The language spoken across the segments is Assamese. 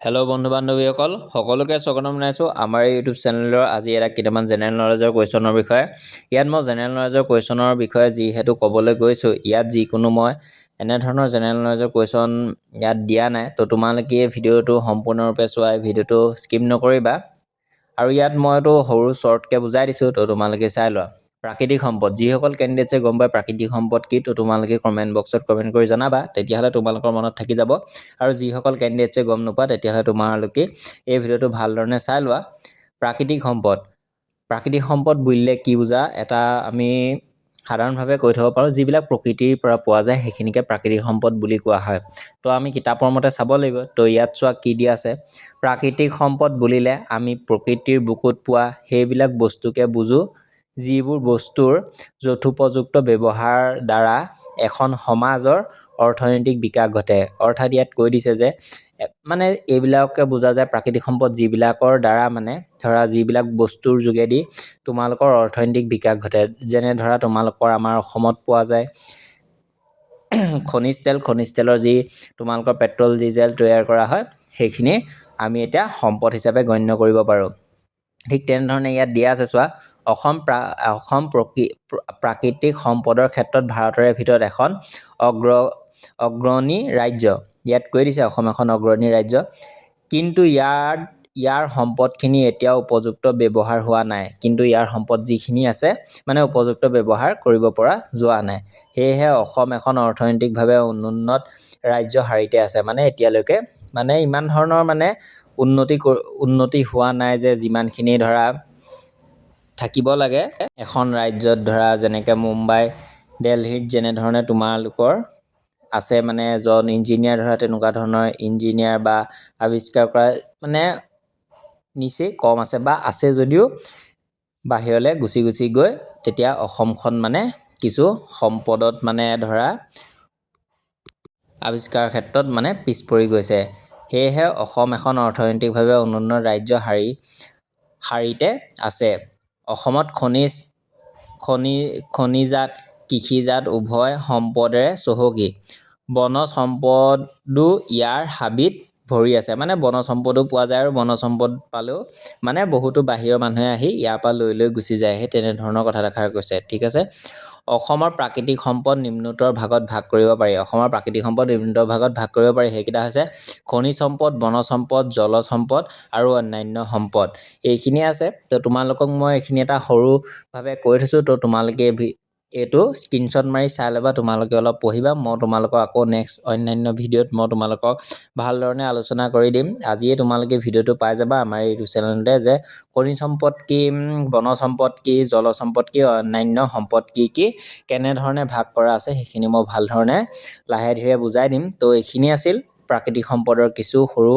হেল্ল' বন্ধু বান্ধৱীসকল সকলোকে স্বাগতম জনাইছোঁ আমাৰ এই ইউটিউব চেনেলৰ আজি এটা কেইটামান জেনেৰেল নলেজৰ কুৱেশ্যনৰ বিষয়ে। ইয়াত মই জেনেৰেল নলেজৰ কুৱেশ্যনৰ বিষয়ে যিহেতু ক'বলৈ গৈছোঁ, ইয়াত যিকোনো মই এনেধৰণৰ জেনেৰেল নলেজৰ কুৱেশ্যন ইয়াত দিয়া নাই। তো তোমালোকে এই ভিডিঅ'টো সম্পূৰ্ণৰূপে চোৱা, ভিডিঅ'টো স্কিপ নকৰিবা। আৰু ইয়াত মইতো সৰু শ্বৰ্টকৈ বুজাই দিছোঁ, তো তোমালোকে চাই লোৱা। প্ৰাকৃতিক সম্পদ, যিসকল কেণ্ডিডেটছে গম পায় প্ৰাকৃতিক সম্পদ কি, তো তোমালোকে কমেণ্ট বক্সত কমেণ্ট কৰি জনাবা, তেতিয়াহ'লে তোমালোকৰ মনত থাকি যাব। আৰু যিসকল কেণ্ডিডেটছে গম নোপোৱা, তেতিয়াহ'লে তোমালোকে এই ভিডিঅ'টো ভালধৰণে চাই লোৱা। প্ৰাকৃতিক সম্পদ বুলিলে কি বুজা, এটা আমি সাধাৰণভাৱে কৈ থ'ব পাৰোঁ, যিবিলাক প্ৰকৃতিৰ পৰা পোৱা যায় সেইখিনিকে প্ৰাকৃতিক সম্পদ বুলি কোৱা হয়। তো আমি কিতাপৰ মতে চাব লাগিব। তো ইয়াত চোৱা কি দিয়া আছে, প্ৰাকৃতিক সম্পদ বুলিলে আমি প্ৰকৃতিৰ বুকুত পোৱা সেইবিলাক বস্তুকে বুজোঁ, যিবোৰ বস্তুৰ যথোপযুক্ত ব্যৱহাৰ দ্বাৰা এখন সমাজৰ অৰ্থনৈতিক বিকাশ ঘটে। অৰ্থাৎ ইয়াত কৈ দিছে যে মানে এইবিলাককে বুজা যায় প্ৰাকৃতিক সম্পদ যিবিলাকৰ দ্বাৰা মানে ধৰা যিবিলাক বস্তুৰ যোগেদি তোমালোকৰ অৰ্থনৈতিক বিকাশ ঘটে। যেনে ধৰা তোমালোকৰ আমাৰ অসমত পোৱা যায় খনিজ তেলৰ যি তোমালোকৰ পেট্ৰল ডিজেল তৈয়াৰ কৰা হয়, সেইখিনি আমি এতিয়া সম্পদ হিচাপে গণ্য কৰিব পাৰোঁ। ঠিক তেনেধৰণে ইয়াত দিয়া আছে চোৱা, অসম প্ৰাকৃতিক সম্পদৰ ক্ষেত্ৰত ভাৰতৰে ভিতৰত এখন অগ্ৰণী ৰাজ্য। ইয়াত কৈ দিছে অসম এখন অগ্ৰণী ৰাজ্য, কিন্তু ইয়াৰ সম্পদখিনি এতিয়াও উপযুক্ত ব্যৱহাৰ হোৱা নাই। কিন্তু ইয়াৰ সম্পদ যিখিনি আছে মানে উপযুক্ত ব্যৱহাৰ কৰিব পৰা যোৱা নাই। সেয়েহে অসম এখন অৰ্থনৈতিকভাৱে অনুন্নত ৰাজ্য শাৰীতে আছে। মানে এতিয়ালৈকে মানে ইমান ধৰণৰ মানে উন্নতি হোৱা নাই যে যিমানখিনি ধৰা থাকিব লাগে এখন ৰাজ্যত। ধৰা যেনেকৈ মুম্বাই দিল্লীত যেনেধৰণে তোমালোকৰ আছে মানে এজন ইঞ্জিনিয়াৰ, ধৰা তেনেকুৱা ধৰণৰ ইঞ্জিনিয়াৰ বা আৱিষ্কাৰ কৰা মানে নিচেই কম আছে, বা আছে যদিও বাহিৰলৈ গুচি গৈ তেতিয়া অসমখন মানে কিছু সম্পদত মানে ধৰা আৱিষ্কাৰৰ ক্ষেত্ৰত মানে পিছ পৰি গৈছে। সেয়েহে অসম এখন অৰ্থনৈতিকভাৱে অনুন্নত ৰাজ্য শাৰীতে আছে। অসমত খনিজাত কৃষিজাত উভয় সম্পদৰে চহকী। বনজ সম্পদো ইয়াৰ হাবিত ভৰি আছে। মানে বনজ সম্পদো পোৱা যায়, আৰু বনজ সম্পদ পালেও মানে বহুতো বাহিৰৰ মানুহে আহি ইয়াৰ পৰা লৈ গুচি যায়। সেই তেনেধৰণৰ কথা দেখা গৈছে। ঠিক আছে, অসমৰ প্ৰাকৃতিক সম্পদ নিম্নোত্তৰ ভাগত ভাগ কৰিব পাৰি। সেইকেইটা হৈছে খনিজ সম্পদ, বনজ সম্পদ, জলজ সম্পদ আৰু অন্যান্য সম্পদ। এইখিনিয়ে আছে। তো তোমালোকক মই এইখিনি এটা সৰুভাৱে কৈ থৈছোঁ। তো তোমালোকে এইটো স্ক্ৰীনশ্বট মাৰি চাই ল'বা, তোমালোকে অলপ পঢ়িবা। মই তোমালোকক আকৌ নেক্সট অন্যান্য ভিডিঅ'ত মই তোমালোকক ভালধৰণে আলোচনা কৰি দিম। আজিয়ে তোমালোকে ভিডিঅ'টো পাই যাবা আমাৰ এইটো চেনেলতে, যে খনিজ সম্পদ কি, বনজ সম্পদ কি, জলজ সম্পদ কি, অন্যান্য সম্পদ কি কেনেধৰণে ভাগ কৰা আছে, সেইখিনি মই ভালধৰণে লাহে ধীৰে বুজাই দিম। তো এইখিনি আছিল প্ৰাকৃতিক সম্পদৰ কিছু সৰু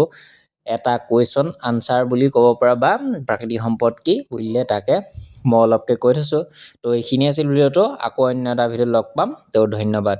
এটা কুৱেশ্যন আনচাৰ বুলি ক'ব পৰা, বা প্ৰাকৃতিক সম্পদ কি বুলিলে তাকে মই অলপকৈ কৈ থৈছোঁ। তো এইখিনি আছিল ভিডিঅ'টো। আকৌ অন্য এটা ভিডিঅ'ত লগ পাম। তো ধন্যবাদ।